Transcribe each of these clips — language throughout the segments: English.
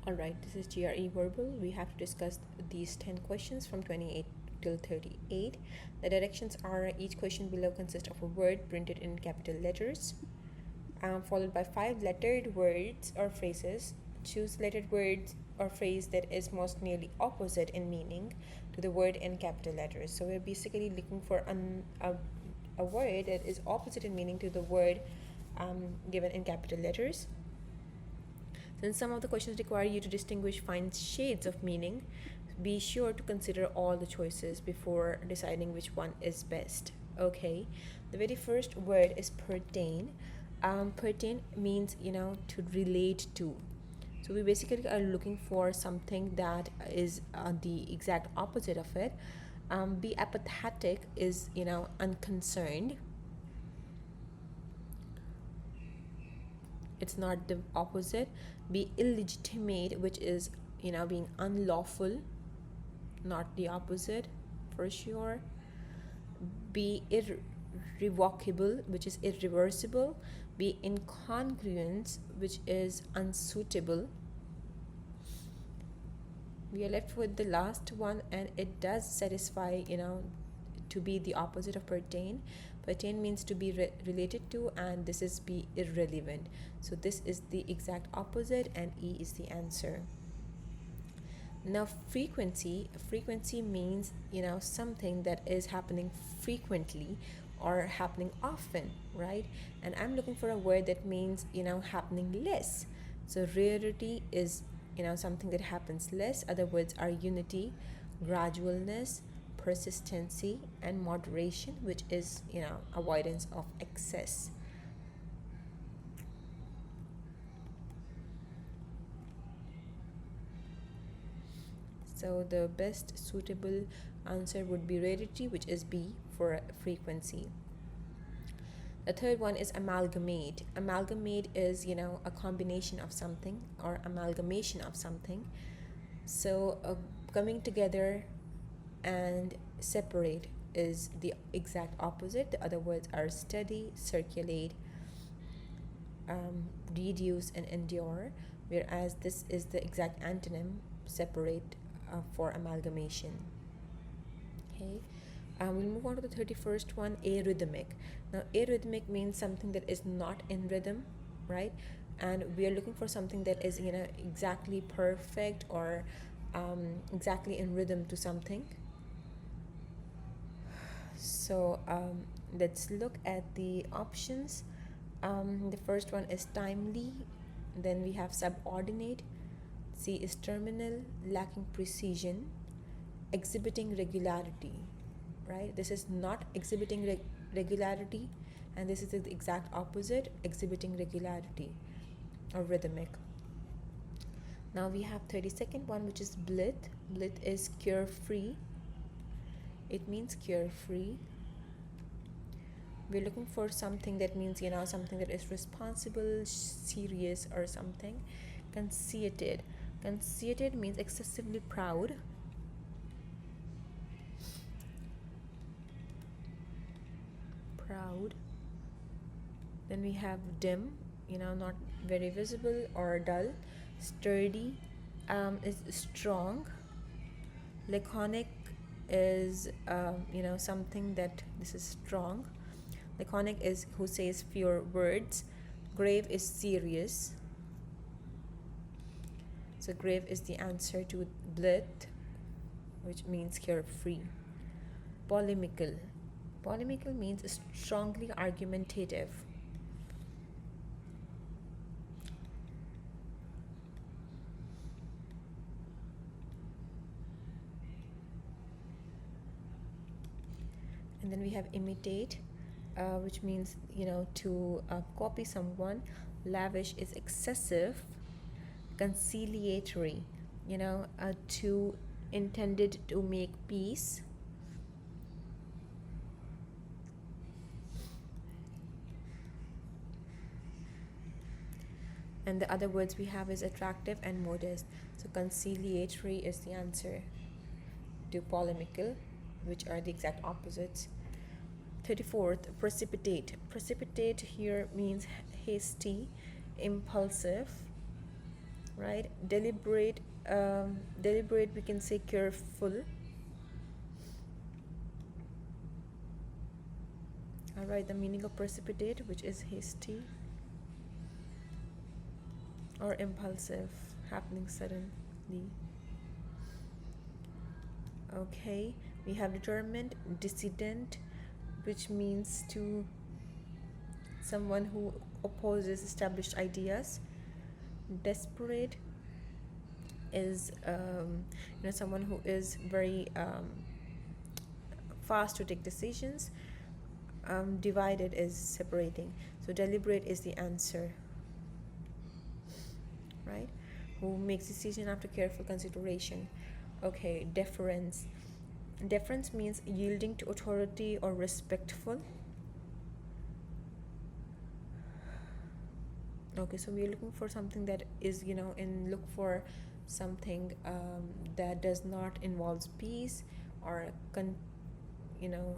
Alright, this is GRE Verbal. We have to discuss these 10 questions from 28 till 38. The directions are each question below consists of a word printed in capital letters, followed by 5 lettered words or phrases. Choose lettered words or phrase that is most nearly opposite in meaning to the word in capital letters. So we're basically looking for a word that is opposite in meaning to the word given in capital letters. Since some of the questions require you to distinguish fine shades of meaning, be sure to consider all the choices before deciding which one is best. Okay, the very first word is pertain. Pertain means, to relate to. So we basically are looking for something that is the exact opposite of it. Be apathetic is, unconcerned. It's not the opposite. Be illegitimate, which is, being unlawful, not the opposite for sure. Be irrevocable, which is irreversible. Be incongruent, which is unsuitable. We are left with the last one, and it does satisfy, to be the opposite of pertain. Pertain means to be related to, and this is be irrelevant. So this is the exact opposite, and E is the answer. Now frequency means, something that is happening frequently or happening often, right? And I'm looking for a word that means, happening less. So rarity is, something that happens less. Other words are unity, gradualness, persistency, and moderation, which is, avoidance of excess. So the best suitable answer would be rarity, which is B for frequency. The third one is amalgamate. Amalgamate is, a combination of something or amalgamation of something. So coming together and separate is the exact opposite. The other words are study, circulate, reduce, and endure, whereas this is the exact antonym, separate, for amalgamation. Okay, we'll move on to the 31st one, arrhythmic. Now arrhythmic means something that is not in rhythm, right? And we are looking for something that is, exactly perfect or exactly in rhythm to something. So let's look at the options. The first one is timely, then we have subordinate. C is terminal, lacking precision, exhibiting regularity, right? This is not exhibiting regularity, and this is the exact opposite, exhibiting regularity or rhythmic. Now we have 32nd one, which is blith. Blith is carefree. It means carefree. We're looking for something that means, something that is responsible, serious, or something. Conceited. Conceited means excessively proud. Proud. Then we have dim, not very visible or dull. Sturdy is strong. Laconic is, something that this is strong. Laconic is who says fewer words. Grave is serious. So grave is the answer to blith, which means carefree. Polemical. Polemical means strongly argumentative. And then we have imitate, which means, to copy someone. Lavish is excessive. Conciliatory, to intended to make peace. And the other words we have is attractive and modest. So conciliatory is the answer to polemical, which are the exact opposites. 34th, precipitate. Precipitate here means hasty, impulsive. right? Deliberate we can say careful. All right, the meaning of precipitate, which is hasty or impulsive, happening suddenly. Okay, we have determined. Dissident, which means to someone who opposes established ideas. Desperate is someone who is very fast to take decisions. Divided is separating, so deliberate is the answer, right? Who makes decision after careful consideration. Okay, deference means yielding to authority or respectful. Okay, so we're looking for something that is look for something that does not involve peace or you know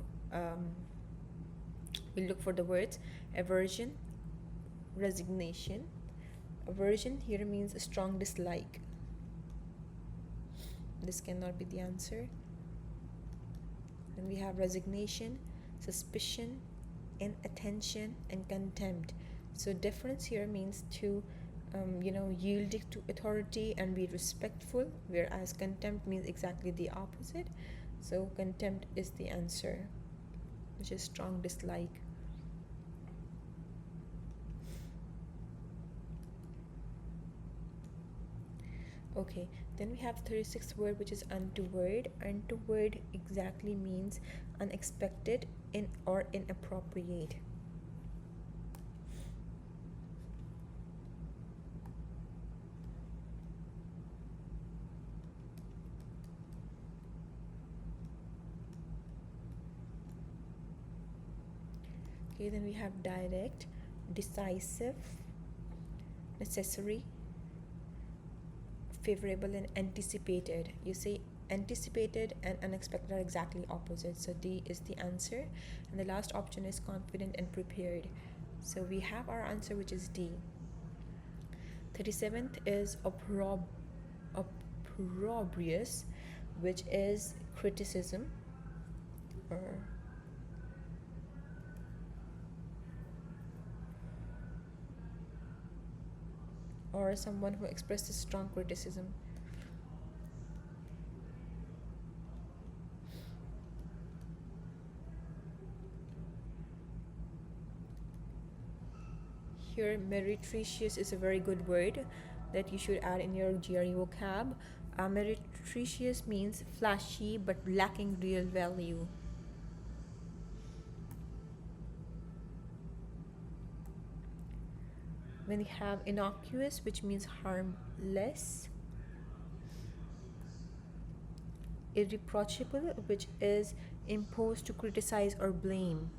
we look for the words aversion, resignation. Aversion here means a strong dislike. This cannot be the answer. And we have resignation, suspicion, inattention, and contempt. So deference here means to yield to authority and be respectful, whereas contempt means exactly the opposite. So contempt is the answer, which is strong dislike. Okay, then we have 36th word, which is untoward. Untoward exactly means unexpected or inappropriate. Okay, then we have direct, decisive, necessary, favorable, and anticipated. You say anticipated and unexpected are exactly opposite, so D is the answer. And the last option is confident and prepared. So we have our answer, which is D. 37th is opprobrious, which is criticism or someone who expresses strong criticism. Here, meretricious is a very good word that you should add in your GRE vocab. Meretricious means flashy but lacking real value. When we have innocuous, which means harmless. Irreproachable, which is imposed to criticize or blame.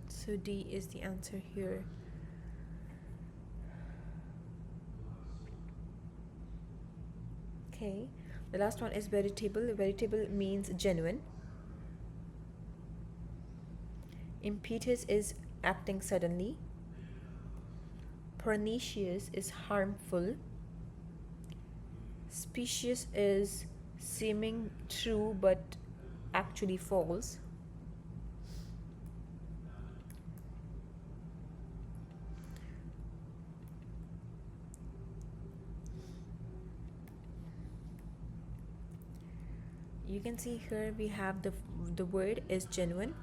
So D is the answer here. Okay, the last one is veritable. Veritable means genuine. Impetus is acting suddenly. Pernicious is harmful. Specious is seeming true but actually false. You can see here we have the word is genuine,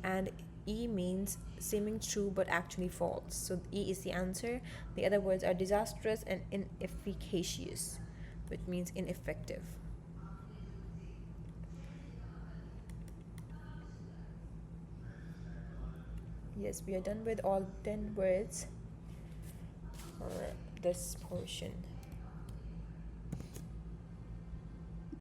and E means seeming true but actually false. So E is the answer. The other words are disastrous and inefficacious, which means ineffective. Yes, we are done with all 10 words for this portion.